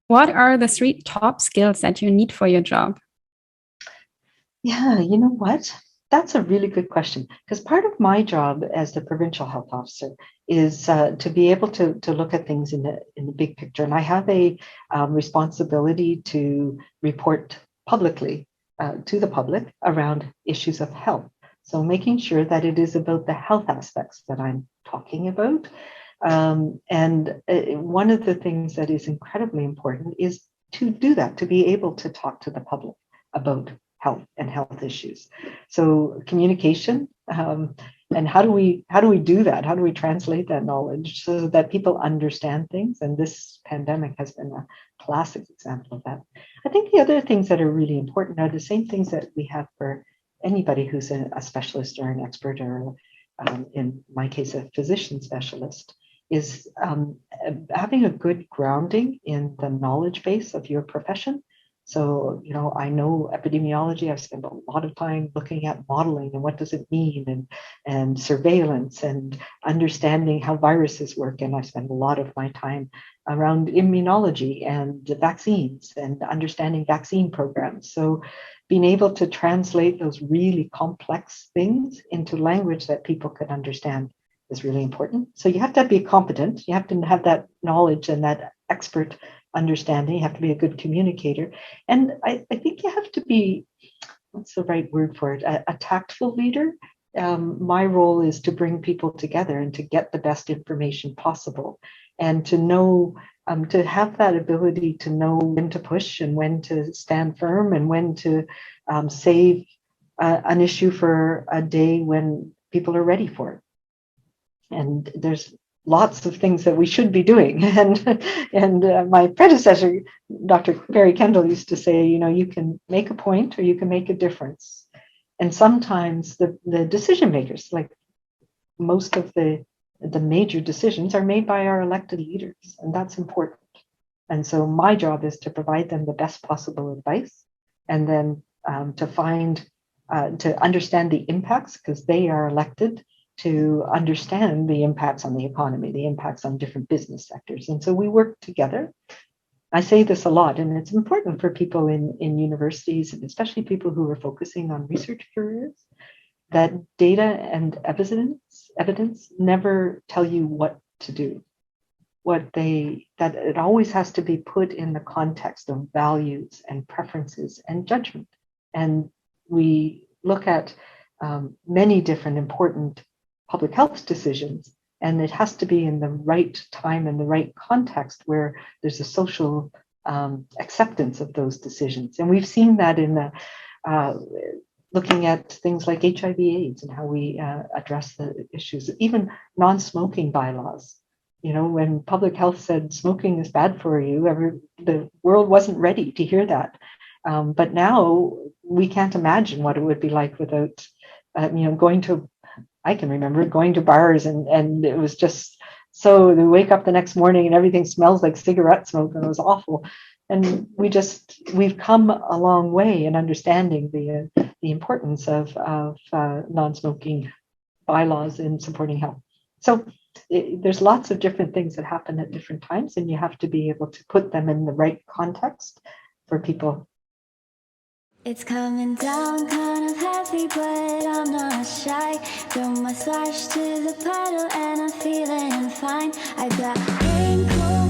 What are the three top skills that you need for your job? Yeah, you know what? That's a really good question because part of my job as the provincial health officer is to be able to look at things in the big picture, and I have a responsibility to report publicly to the public around issues of health. So making sure that it is about the health aspects that I'm talking about. And one of the things that is incredibly important is to do that, to be able to talk to the public about health and health issues. So communication, and how do we do that? How do we translate that knowledge so that people understand things? And this pandemic has been a classic example of that. I think the other things that are really important are the same things that we have for anybody who's a specialist or an expert, or in my case, a physician specialist, is having a good grounding in the knowledge base of your profession. So, I know epidemiology. I've spent a lot of time looking at modeling and what does it mean, and surveillance and understanding how viruses work. And I've spent a lot of my time around immunology and vaccines and understanding vaccine programs. So being able to translate those really complex things into language that people can understand is really important. So you have to be competent. You have to have that knowledge and that expert understanding. You have to be a good communicator. And I think you have to be, what's the right word for it, a tactful leader. My role is to bring people together and to get the best information possible, and to know, to have that ability to know when to push and when to stand firm and when to save an issue for a day when people are ready for it. And there's lots of things that we should be doing. And my predecessor, Dr. Barry Kendall, used to say, you can make a point or you can make a difference. And sometimes the decision makers, like most of the major decisions, are made by our elected leaders, and that's important. And so my job is to provide them the best possible advice, and then to understand the impacts, because they are elected to understand the impacts on the economy, the impacts on different business sectors. And so we work together. I say this a lot, and it's important for people in universities, and especially people who are focusing on research careers, that data and evidence never tell you what to do. That it always has to be put in the context of values and preferences and judgment. And we look at many different important public health decisions, and it has to be in the right time and the right context where there's a social acceptance of those decisions. And we've seen that in the looking at things like HIV/AIDS and how we address the issues, even non-smoking bylaws. When public health said smoking is bad for you, the world wasn't ready to hear that. But now we can't imagine what it would be like without, going to, I can remember going to bars, and it was just, so they wake up the next morning and everything smells like cigarette smoke, and it was awful. And we've come a long way in understanding the importance of non-smoking bylaws in supporting health. So there's lots of different things that happen at different times, and you have to be able to put them in the right context for people. It's coming down kind of heavy, but I'm not shy. Throw my splash to the puddle and I'm feeling fine. I got raincoat